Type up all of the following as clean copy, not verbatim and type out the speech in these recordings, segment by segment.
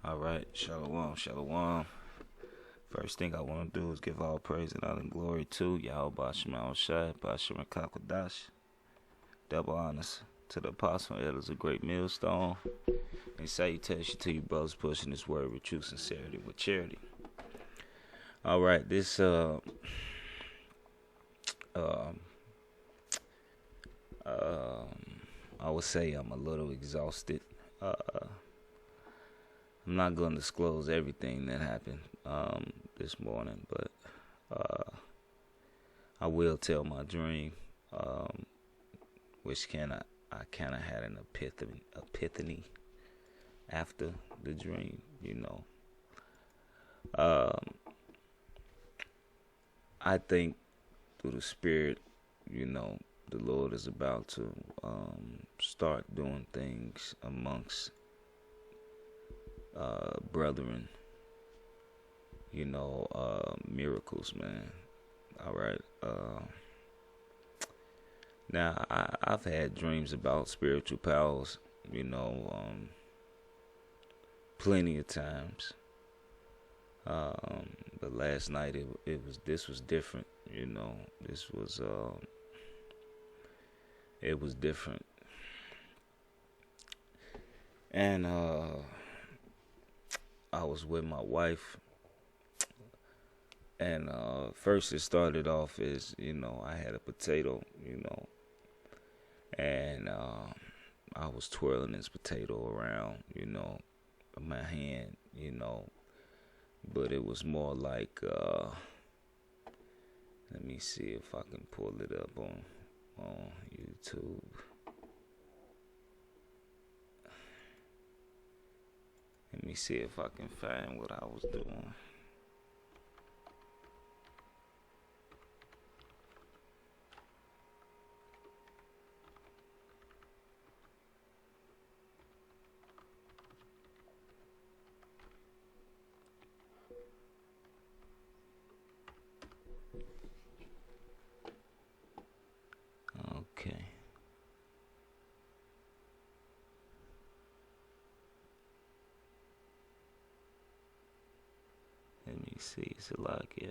All right, shalom, shalom. First thing I want to do is give all praise and honor and glory to Yahweh Bashem Shai, Bashem Kakadash. Double honors to the apostle and elders of Great Millstone. And salutation to you brothers pushing this word with true sincerity, with charity. All right, this I would say I'm a little exhausted. I'm not going to disclose everything that happened this morning, but I will tell my dream, which I kind of had an epiphany after the dream, I think through the Spirit, the Lord is about to start doing things amongst brethren, miracles, man. All right. Now, I've had dreams about spiritual powers, plenty of times. But last night this was different, it was different. And I was with my wife, and first it started off as, I had a potato, and I was twirling this potato around, in my hand, but it was more like, let me see if I can pull it up on YouTube. Let me see if I can find what I was doing. Okay. Let me see. It's a lot, yeah.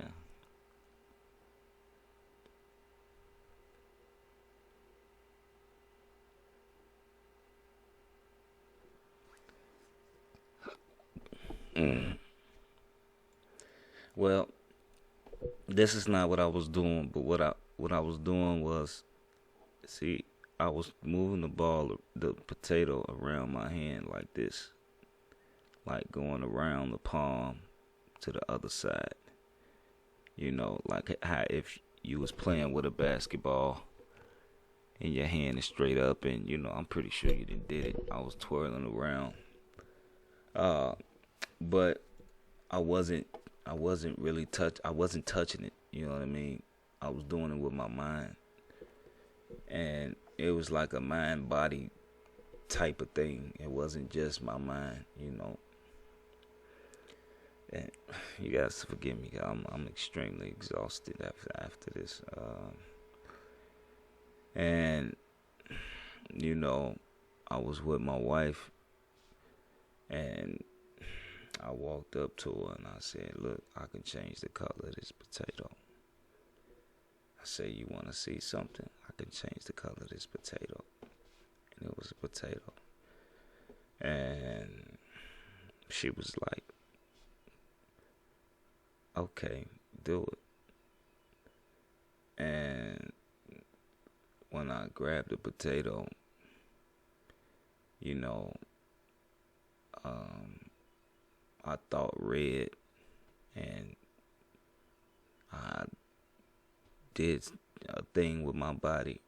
Well, this is not what I was doing, but what I was doing was, see, I was moving the potato around my hand like this, like going around the palm to the other side. Like how if you was playing with a basketball and your hand is straight up, and I'm pretty sure you did it. I was twirling around, but I wasn't really I wasn't touching it. You know what I mean? I was doing it with my mind, and it was like a mind body type of thing. It wasn't just my mind, And you guys forgive me. I'm extremely exhausted after this, and I was with my wife, and I walked up to her and I said, "Look, I can change the color of this potato." I said, "You want to see something? I can change the color of this potato." And it was a potato, and she was like, "Okay, do it." And when I grabbed the potato, I thought red, and I did a thing with my body,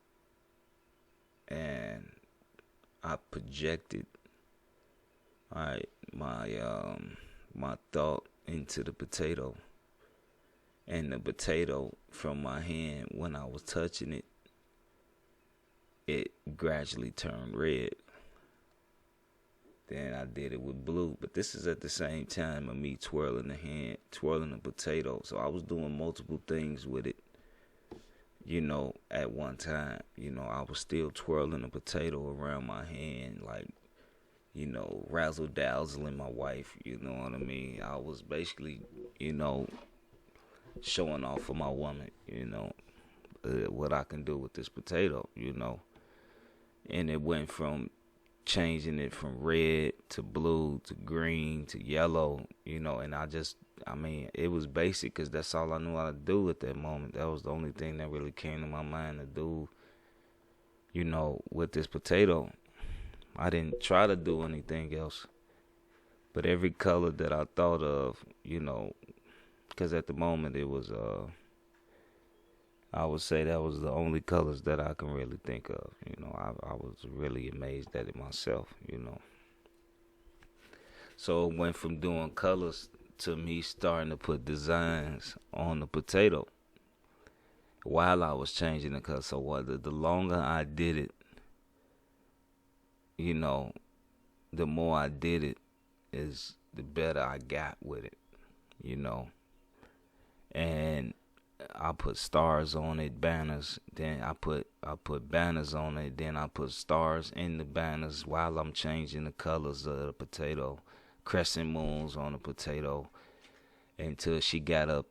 and I projected my thought into the potato. And the potato from my hand, when I was touching it, it gradually turned red. Then I did it with blue. But this is at the same time of me twirling the potato. So I was doing multiple things with it, at one time. I was still twirling the potato around my hand, like, razzle dazzling my wife. You know what I mean? I was basically, you know, showing off for my woman. What I can do with this potato. And it went from changing it from red to blue to green to yellow, and it was basic because that's all I knew how to do at that moment. That was the only thing that really came to my mind to do, with this potato. I didn't try to do anything else, but every color that I thought of, because at the moment it was, I would say that was the only colors that I can really think of. I was really amazed at it myself. So it went from doing colors to me starting to put designs on the potato while I was changing the color. So the longer I did it, the more I did it is the better I got with it, and I put stars on it, banners. Then I put banners on it. Then I put stars in the banners while I'm changing the colors of the potato, crescent moons on the potato, until she got up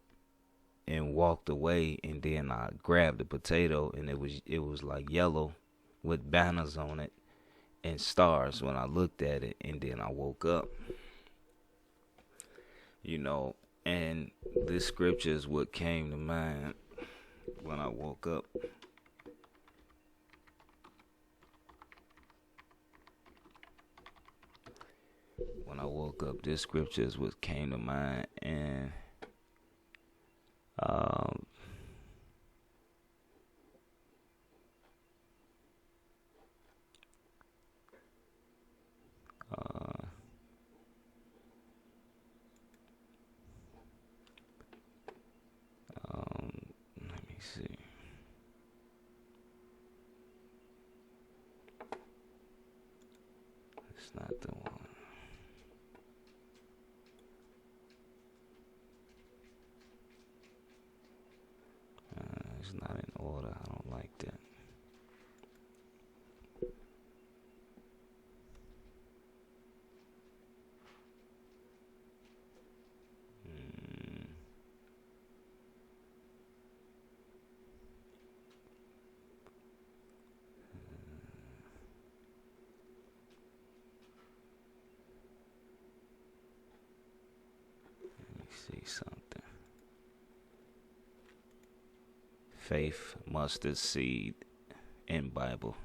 and walked away. And then I grabbed the potato, and it was like yellow with banners on it and stars when I looked at it. And then I woke up, and this scripture is what came to mind when I woke up. When I woke up, this scripture is what came to mind, and let me see. It's not the one. It's not in order. I don't like that. See something. Faith, mustard seed, in Bible.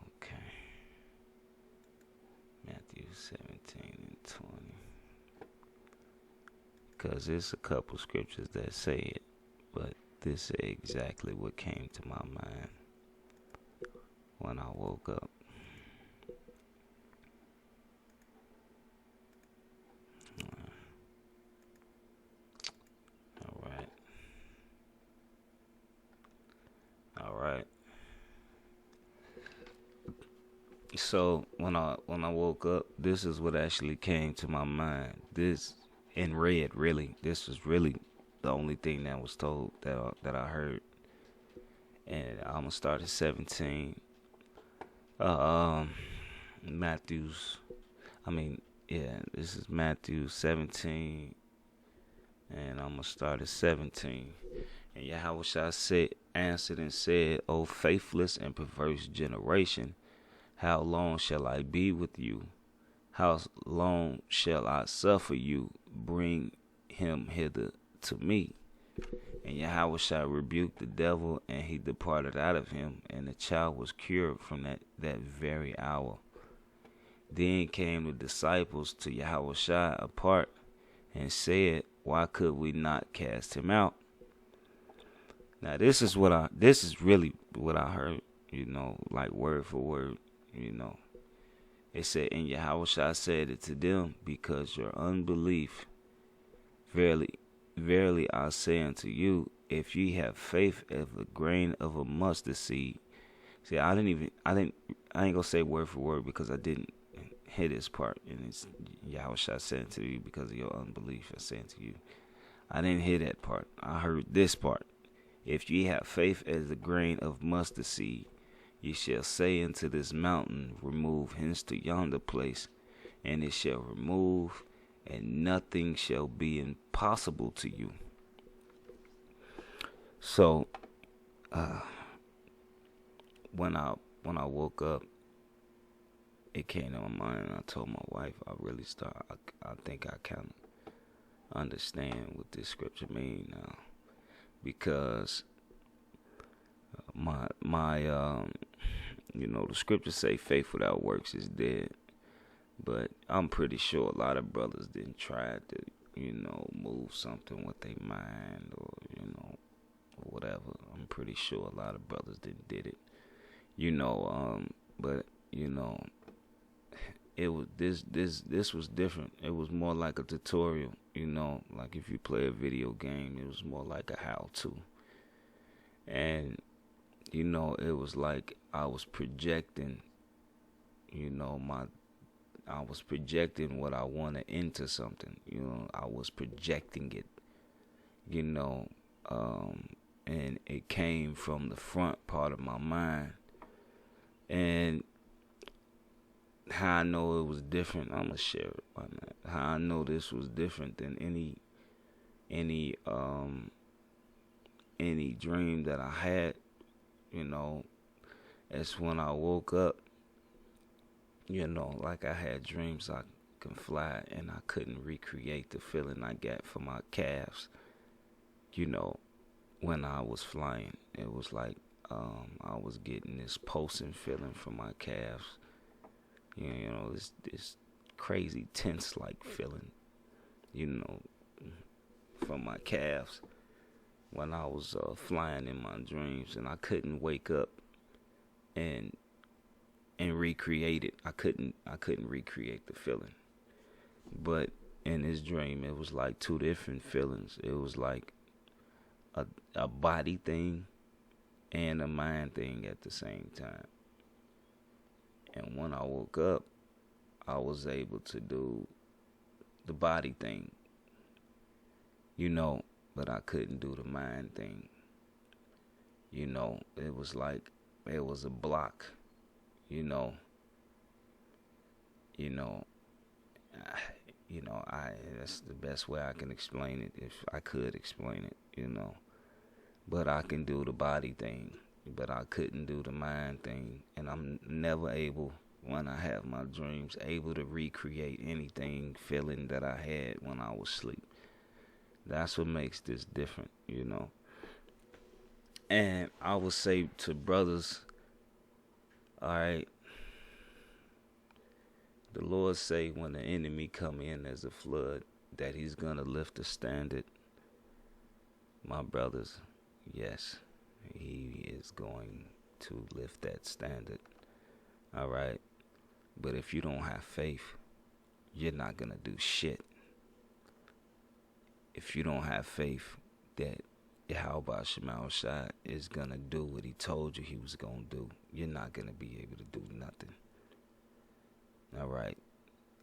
Okay. Matthew 17 and 20. Because there's a couple scriptures that say it, but this is exactly what came to my mind when I woke up. All right. So when I woke up, this is what actually came to my mind. This in red, really. This was really the only thing that was told that I heard. And I'm gonna start at 17. Matthew's. This is Matthew 17, and I'm gonna start at 17. And Yahushua answered and said, O faithless and perverse generation, how long shall I be with you? How long shall I suffer you? Bring him hither to me. And Yahushua rebuked the devil, and he departed out of him, and the child was cured from that very hour. Then came the disciples to Yahushua apart, and said, Why could we not cast him out? Now this is really what I heard, like word for word, It said, and Yahushua said it to them, because your unbelief, verily, verily I say unto you, if ye have faith as a grain of a mustard seed. See, I ain't gonna say word for word because I didn't hear this part, and it's Yahushua said to you, because of your unbelief I say to you. I didn't hear that part. I heard this part. If ye have faith as a grain of mustard seed, ye shall say unto this mountain, remove hence to yonder place, and it shall remove, and nothing shall be impossible to you. So, when I woke up, it came to my mind, and I told my wife, I think I kind of understand what this scripture means now, because the scriptures say faith without works is dead, but I'm pretty sure a lot of brothers didn't try to, move something with their mind or whatever. I'm pretty sure a lot of brothers did it, but it was this was different. It was more like a tutorial, like if you play a video game, it was more like a how-to. And it was like I was projecting, I was projecting what I wanted into something. I was projecting it, and it came from the front part of my mind. And how I know it was different, I'm gonna share it on that. How I know this was different than any dream that I had, it's when I woke up, like I had dreams I can fly, and I couldn't recreate the feeling I got from my calves, when I was flying. It was like I was getting this pulsing feeling from my calves, this crazy tense like feeling, from my calves when I was flying in my dreams, and I couldn't wake up and recreate it. I couldn't recreate the feeling. But in this dream, it was like two different feelings. It was like a body thing and a mind thing at the same time. And when I woke up, I was able to do the body thing, but I couldn't do the mind thing. It was like it was a block, that's the best way I can explain it, if I could explain it, But I can do the body thing, but I couldn't do the mind thing. And I'm never able, when I have my dreams, able to recreate anything, feeling that I had when I was asleep. That's what makes this different, And I would say to brothers, all right, the Lord say when the enemy come in as a flood, that he's going to lift the standard. My brothers, yes, he is going to lift that standard. All right. But if you don't have faith, you're not going to do shit. If you don't have faith that Yahweh Shema Shai is going to do what he told you he was going to do, you're not going to be able to do nothing. All right.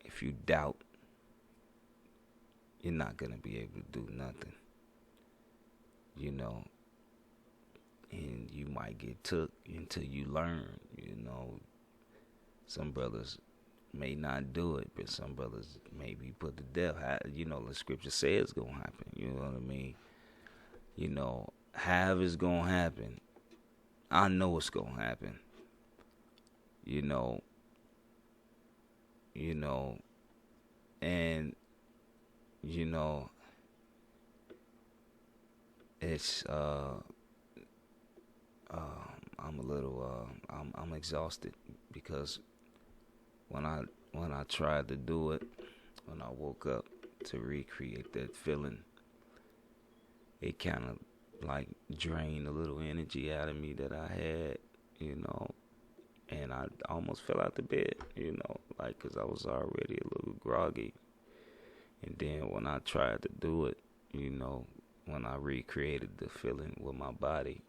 If you doubt, you're not going to be able to do nothing. And you might get took until you learn, Some brothers may not do it, but some brothers may be put to death. The scripture says it's going to happen. You know what I mean? How it's going to happen, I know it's going to happen. And, it's, I'm a little, I'm exhausted because when I tried to do it, when I woke up to recreate that feeling, it kind of like drained a little energy out of me that I had, and I almost fell out the bed, like, cause I was already a little groggy. And then when I tried to do it, when I recreated the feeling with my body,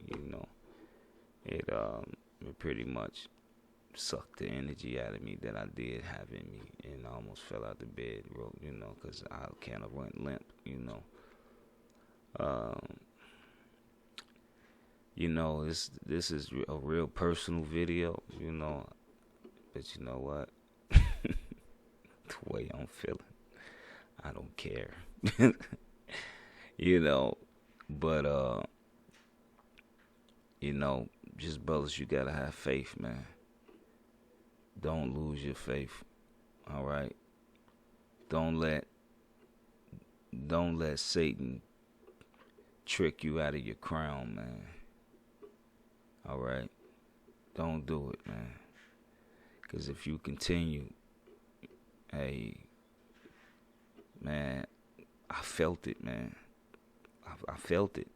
it pretty much sucked the energy out of me that I did have in me, and I almost fell out the bed, because I kind of went limp, This is a real personal video, but you know what? The way I'm feeling, I don't care. you know, but just brothers, you gotta have faith, man. Don't lose your faith. All right. Don't let Satan trick you out of your crown, man. All right. Don't do it, man. Because if you continue, hey, man, I felt it, man. I felt it.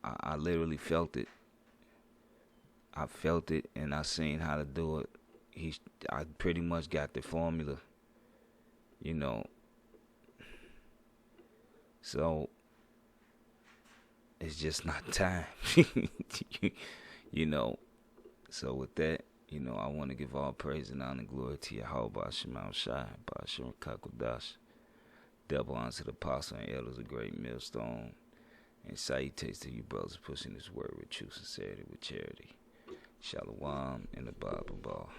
I literally felt it. I felt it, and I seen how to do it. I pretty much got the formula, So it's just not time, you know. So with that, I want to give all praise and honor and glory to Yahweh Shemal Shai, Bashim Kakodash. Double honor to the apostle and elders of Great Millstone. And salutations to you brothers pushing this word with true sincerity, with charity. Shalom and the Bible ball.